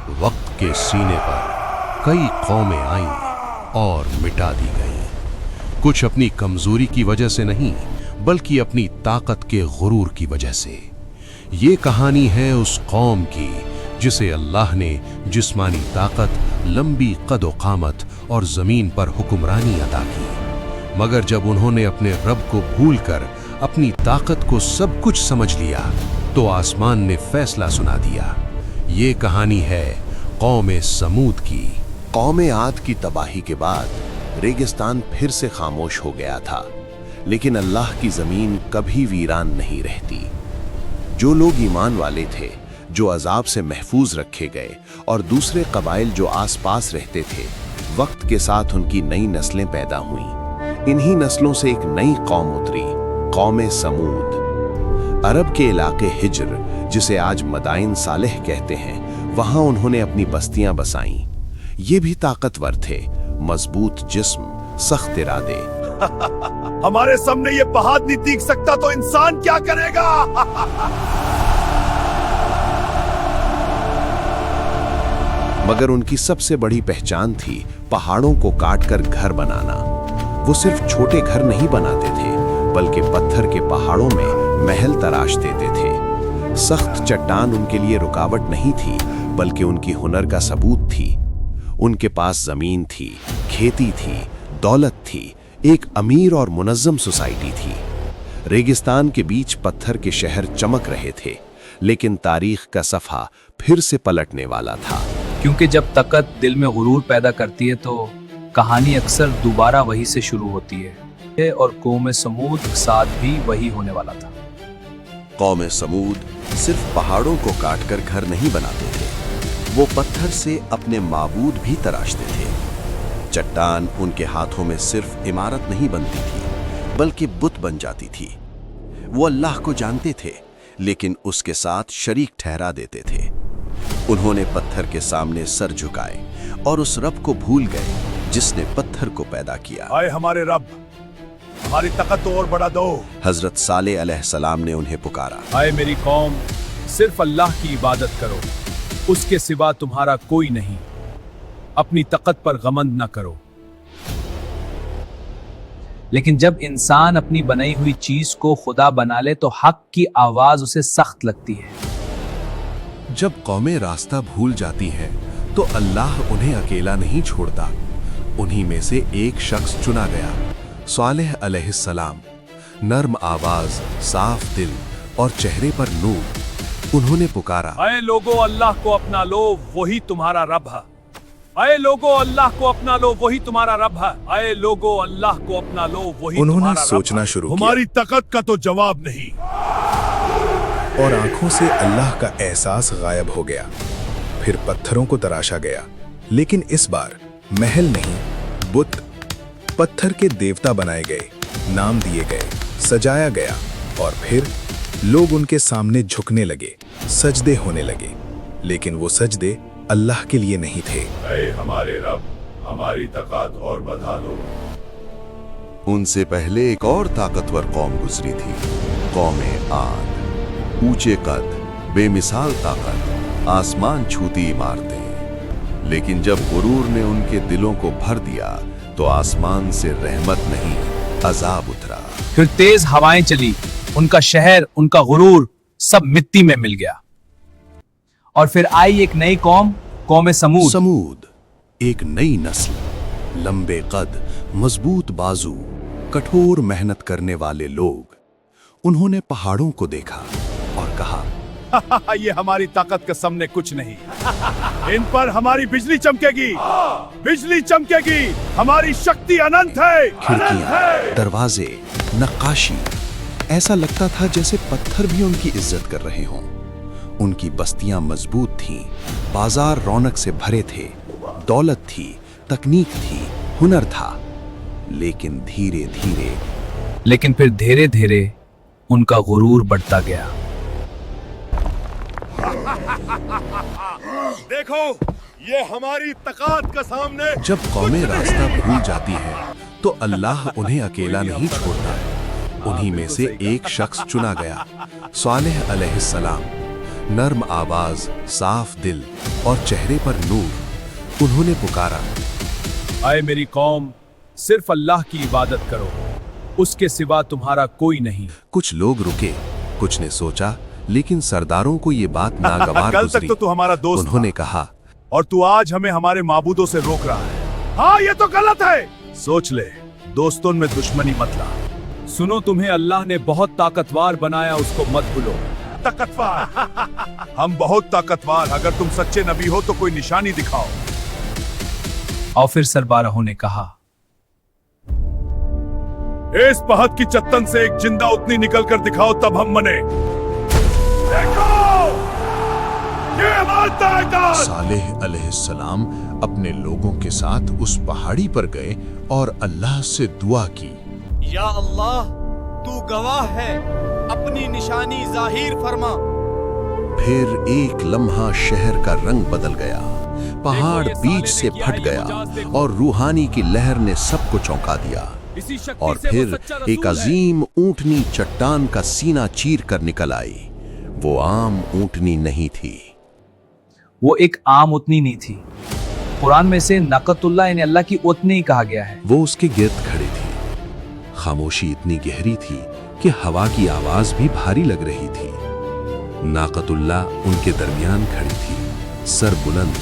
वक्त के सीने पर कई कौमें आईं और मिटा दी गईं, कुछ अपनी कमजोरी की वजह से नहीं बल्कि अपनी ताकत के गुरूर की वजह से। ये कहानी है उस कौम की जिसे अल्लाह ने जिस्मानी ताकत, लंबी कद कामत और जमीन पर हुक्मरानी अता की, मगर जब उन्होंने अपने रब को भूलकर अपनी ताकत को सब कुछ समझ लिया तो आसमान ने फैसला सुना दिया। ये कहानी है कौम समूद की। कौम आद की तबाही के बाद रेगिस्तान फिर से खामोश हो गया था, लेकिन अल्लाह की जमीन कभी वीरान नहीं रहती। जो लोग ईमान वाले थे, जो अजाब से महफूज रखे गए, और दूसरे कबाइल जो आसपास रहते थे, वक्त के साथ उनकी नई नस्लें पैदा हुईं। इन्हीं नस्लों से एक नई कौम उतरी, कौम समूद। अरब के इलाके हिज्र, जिसे आज मदाइन सालेह कहते हैं, वहां उन्होंने अपनी बस्तियां बसाईं। ये भी ताकतवर थे, मजबूत जिस्म, सख्त इरादे। हमारे सामने ये पहाड़ नहीं टिक सकता तो इंसान क्या करेगा? मगर उनकी सबसे बड़ी पहचान थी पहाड़ों को काटकर घर बनाना। वो सिर्फ छोटे घर नहीं बनाते थे, बल्कि पत्थर के पहाड़ों में महल तराश देते थे। सख्त चट्टान उनके लिए रुकावट नहीं थी, बल्कि उनकी हुनर का सबूत थी। उनके पास जमीन थी, खेती थी, दौलत थी, एक अमीर और मुनज्जम सोसाइटी थी। रेगिस्तान के बीच पत्थर के शहर चमक रहे थे, लेकिन तारीख का सफ़ा फिर से पलटने वाला था। क्योंकि जब ताकत दिल में गुरूर पैदा करती है तो कहानी अक्सर दोबारा वही से शुरू होती है, और कौम समूद के साथ भी वही होने वाला था। कौम समूद सिर्फ पहाड़ों को काटकर घर नहीं बनाते थे, वो पत्थर से अपने माबूद भी तराशते थे। चट्टान उनके हाथों में सिर्फ इमारत नहीं बनती थी, बल्कि बुत बन जाती थी। वो अल्लाह को जानते थे, लेकिन उसके साथ शरीक ठहरा देते थे। उन्होंने पत्थर के सामने सर झुकाए और उस रब को भूल गए जिसने पत्थर को पैदा किया। आए हमारे रब, हमारी ताकत तो और बढ़ा दो। हजरत सालेह अलैहिस्सलाम ने उन्हें पुकारा। आए मेरी कौम, सिर्फ अल्लाह की इबादत करो, उसके सिवा तुम्हारा कोई नहीं। अपनी ताकत पर गमंड न करो। लेकिन जब इंसान अपनी बनाई हुई चीज को खुदा बना ले तो हक की आवाज उसे सख्त लगती है। जब कौमें रास्ता भूल जाती हैं तो अल्लाह उन्हें अकेला नहीं छोड़ता। उन्हीं में से एक शख्स चुना गया, सालेह अलैहिस्सलाम। नर्म आवाज, साफ दिल और चेहरे पर नूर। उन्होंने पुकारा, आए लोगो अल्लाह को अपना लो, वही तुम्हारा रब है। आए लोगो अल्लाह को अपना लो, वही तुम्हारा रब है। आए लोगो अल्लाह को अपना लो, वही उन्होंने सोचना शुरू किया। हमारी ताकत का तो जवाब नहीं। और आंखों से अल्लाह का एहसास गायब हो गया। फिर पत्थरों को तराशा गया, लेकिन इस बार महल नहीं, बुत, पत्थर के देवता बनाए गए, नाम दिए गए, सजाया गया, और फिर लोग उनके सामने झुकने लगे, सजदे होने लगे। लेकिन वो सजदे अल्लाह के लिए नहीं थे। ऐ हमारे रब, हमारी ताकत और बढ़ा दो। उनसे पहले एक और ताकतवर कौम गुजरी थी, कौम आद। ऊंचे कद, बेमिसाल ताकत, आसमान छूती इमारतें। लेकिन जब गुरूर ने उनके दिलों को भर दिया तो आसमान से रहमत नहीं, अजाब उतरा। फिर तेज हवाएं चली, उनका शहर, उनका गुरूर सब मिट्टी में मिल गया। और फिर आई एक नई कौम, कौम समूद। समूद एक नई नस्ल, लंबे कद, मजबूत बाजू, कठोर मेहनत करने वाले लोग। उन्होंने पहाड़ों को देखा और कहा, ये हमारी ताकत के सामने कुछ नहीं। इन पर हमारी बिजली चमकेगी, बिजली चमकेगी। हमारी शक्ति अनंत है। खिड़कियां, दरवाजे, नक्काशी, ऐसा लगता था जैसे पत्थर भी उनकी इज्जत कर रहे हों। उनकी बस्तियां मजबूत थीं, बाजार रौनक से भरे थे, दौलत थी, तकनीक थी, हुनर था। लेकिन फिर धीरे धीरे उनका गुरूर बढ़ता गया। देखो, ये हमारी ताकत के सामने। जब कौमें रास्ता भूल जाती हैं तो अल्लाह उन्हें अकेला नहीं छोड़ता। उन्हीं में से एक शख्स चुना गया, सालेह अलैहिस्सलाम। नर्म आवाज, साफ दिल और चेहरे पर नूर। उन्होंने पुकारा, आए मेरी कौम, सिर्फ अल्लाह की इबादत करो, उसके सिवा तुम्हारा कोई नहीं। कुछ लोग रुके, कुछ ने सोचा, लेकिन सरदारों को ये बात नागवार कल तक गुजरी। तो तू हमारा दोस्त उन्होंने था, कहा, और तू आज हमें हमारे माबूदों से रोक रहा है। हाँ, ये तो गलत है। सोच ले, दोस्तों में दुश्मनी मत ला। सुनो, तुम्हें अल्लाह ने बहुत ताकतवर बनाया, उसको मत भूलो। ताकतवर? हम बहुत ताकतवर। अगर तुम सच्चे नबी हो तो कोई निशानी दिखाओ। और फिर सरबराहों ने कहा, इस पहत की चट्टन से एक जिंदा उतनी निकल कर दिखाओ, तब हम मने। देखो, ये मानता है कौन? सालेह अलैहिस्सलाम अपने लोगों के साथ उस पहाड़ी पर गए और अल्लाह से दुआ की। या अल्लाह, तू गवाह है, अपनी निशानी जाहिर फरमा। फिर एक लम्हा शहर का रंग बदल गया, पहाड़ देखो, ये बीच साले से ने किया फट है, ये गया मजाज देखो। और रूहानी की लहर ने सबको चौंका दिया। इसी शक्ति और से वो फिर सच्चा एक रसूल है। अजीम ऊंटनी चट्टान का सीना चीर कर निकल आई। वो आम ऊंटनी नहीं थी। वो एक आम उतनी नहीं थी। कुरान में से नकतुल्लाह यानी अल्लाह की उतनी ही कहा गया है। वो उसके गिर्द खड़ी थी। खामोशी इतनी गहरी थी कि हवा की आवाज भी भारी लग रही थी। नाकतुल्लाह उनके दरमियान खड़ी थी, सर बुलंद,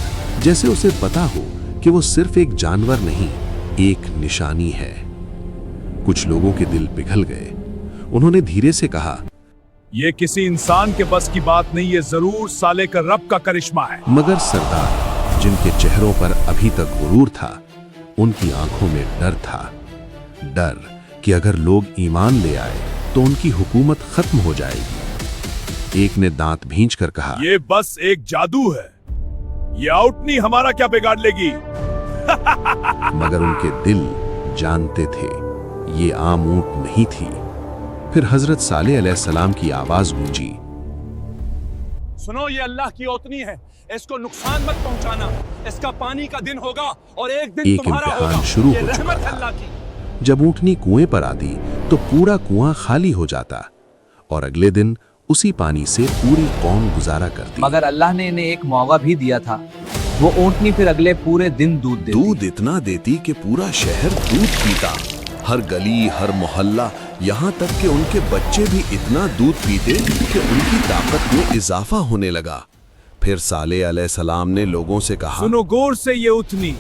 जैसे उसे पता हो कि वो सिर्फ एक जानवर नहीं, एक निशानी है। कुछ लोगों के दिल पिघल गए। उन्होंने धीरे से कहा, ये किसी इंसान के बस की बात नहीं, ये जरूर साले का रब का करिश्मा है। मगर सरदार, जिनके चेहरों पर अभी तक गुरूर था, उनकी आंखों में डर था। डर कि अगर लोग ईमान ले आए तो उनकी हुकूमत खत्म हो जाएगी। एक ने दांत भींच कर कहा, ये बस एक जादू है, ये आउटनी हमारा क्या बिगाड़ लेगी। मगर उनके दिल जानते थे ये आम ऊंट नहीं थी। फिर हजरत सालेह अलैहिस्सलाम की आवाज गूंजी, सुनो, ये अल्लाह की ओतनी है, इसको नुकसान मत पहुंचाना। इसका पानी का दिन होगा और एक दिन एक तुम्हारा इम्तिहान होगा। शुरू ये हो चुका रहमत था। अल्लाह की। जब ऊंटनी कुएं पर आती तो पूरा कुआं खाली हो जाता और अगले दिन उसी पानी से पूरी कौम गुजारा करती। मगर अल्लाह ने इन्हें एक मौका भी दिया था। वो ऊंटनी फिर अगले पूरे दिन दूध देती। दूध इतना देती कि पूरा शहर दूध पीता। हर गली, हर मोहल्ला, यहाँ तक कि उनके बच्चे भी इतना दूध पीते कि उनकी ताकत में इजाफा होने लगा। फिर सालेह अलैहिस्सलाम ने लोगों से कहा, सुनो गौर से, ये उतनी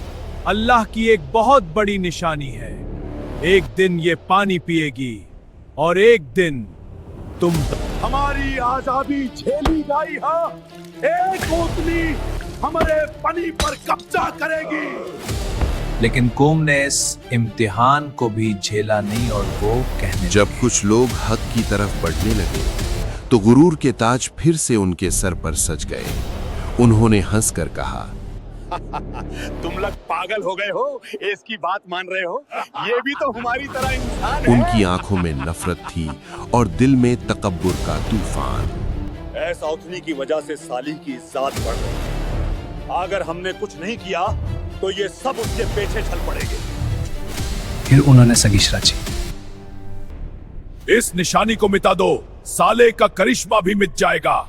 अल्लाह की एक बहुत बड़ी निशानी है। एक दिन ये पानी पिएगी और एक दिन तुम। हमारी आजादी झेली गई है, एक उतनी हमारे पनी पर कब्जा करेगी। लेकिन कौम ने इस इम्तिहान को भी झेला नहीं और वो कहने जब कुछ लोग हक की तरफ बढ़ने लगे तो गुरूर के ताज फिर से उनके सर पर सज गए। उन्होंने हंसकर कहा, तुम लोग पागल हो गए हो, इसकी बात मान रहे हो? ये भी तो हमारी तरह इंसान है। उनकी आंखों में नफरत थी और दिल में तकब्बुर का तूफान। ऐसा उतनी की वजह से साली की इज्जत बढ़ रही है। अगर हमने कुछ नहीं किया तो ये सब उसके पीछे चल पड़ेंगे। फिर उन्होंने साजिश रची। इस निशानी को मिटा दो, साले का करिश्मा भी मिट जाएगा।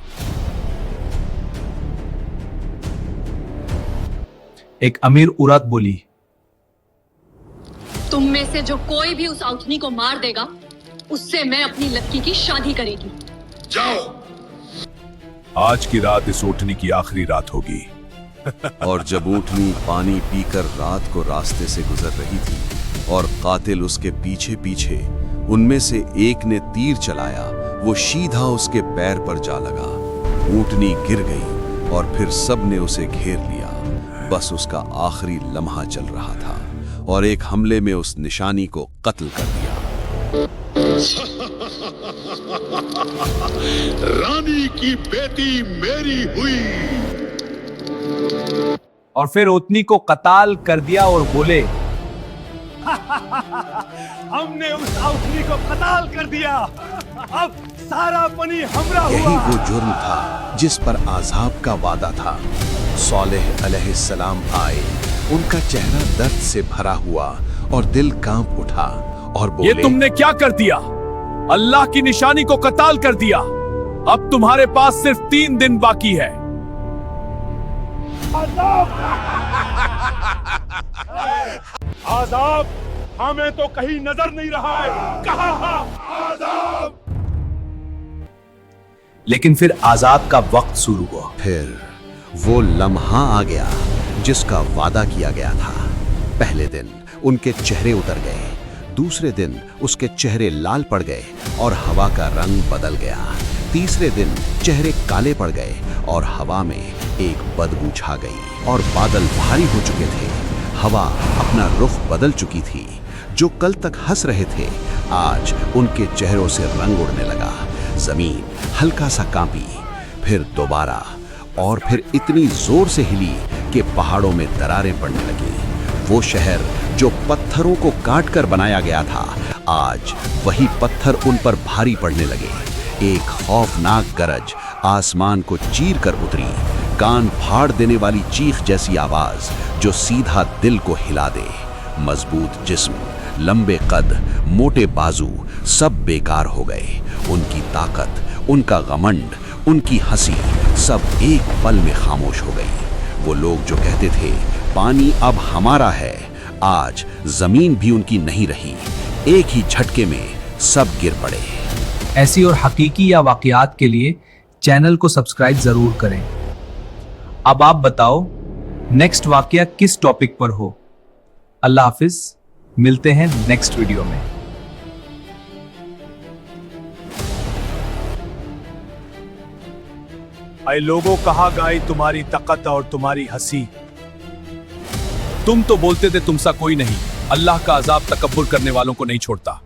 एक अमीर औरत बोली, तुम में से जो कोई भी उस आउटनी को मार देगा, उससे मैं अपनी लड़की की शादी करेगी। जाओ। आज की रात इस ऊँटनी की आखिरी रात होगी। और जब ऊंटनी पानी पीकर रात को रास्ते से गुजर रही थी और कातिल उसके पीछे पीछे, उनमें से एक ने तीर चलाया, वो सीधा उसके पैर पर जा लगा। ऊंटनी गिर गई और फिर सब ने उसे घेर लिया। बस उसका आखिरी लम्हा चल रहा था और एक हमले में उस निशानी को कत्ल कर दिया। रानी की बेटी मेरी हुई। और फिर उतनी को कताल कर दिया और बोले, हमने उस आउटनी को कताल कर दिया। अब सारा पानी हमरा हुआ। यही वो जुर्म था जिस पर आज़ाब का वादा था। सालेह अलैहिस्सलाम आए, उनका चेहरा दर्द से भरा हुआ और दिल कांप उठा और बोले, ये तुमने क्या कर दिया? अल्लाह की निशानी को कताल कर दिया। अब तुम्हारे पास सिर्फ 3 दिन बाकी है। आजाब हमें तो कहीं नजर नहीं रहा है। कहाँ आजाब? लेकिन फिर आजाब का वक्त शुरू हुआ। फिर वो लम्हा आ गया जिसका वादा किया गया था। पहले दिन उनके चेहरे उतर गए, दूसरे दिन उसके चेहरे लाल पड़ गए और हवा का रंग बदल गया। तीसरे दिन चेहरे काले पड़ गए और हवा में एक बदबू छा गई और बादल भारी हो चुके थे। हवा अपना रुख बदल चुकी थी। जो कल तक हंस रहे थे आज उनके चेहरों से रंग उड़ने लगा। जमीन हल्का सा कांपी, फिर दोबारा, और फिर इतनी जोर से हिली कि पहाड़ों में दरारें पड़ने लगी। वो शहर जो पत्थरों को काट कर बनाया गया था, आज वही पत्थर उन पर भारी पड़ने लगे। एक खौफनाक गरज आसमान को चीर कर उतरी, कान फाड़ देने वाली चीख जैसी आवाज जो सीधा दिल को हिला दे। मजबूत जिस्म, लंबे कद, मोटे बाजू सब बेकार हो गए। उनकी ताकत, उनका घमंड, उनकी हंसी सब एक पल में खामोश हो गई। वो लोग जो कहते थे पानी अब हमारा है, आज जमीन भी उनकी नहीं रही। एक ही झटके में सब गिर पड़े। ऐसी और हकीकी या वाकयात के लिए चैनल को सब्सक्राइब जरूर करें। अब आप बताओ नेक्स्ट वाकया किस टॉपिक पर हो। अल्लाह हाफिज, मिलते हैं नेक्स्ट वीडियो में। ऐ लोगों, कहाँ गई तुम्हारी ताकत और तुम्हारी हंसी? तुम तो बोलते थे तुम सा कोई नहीं। अल्लाह का अजाब तकब्बुर करने वालों को नहीं छोड़ता।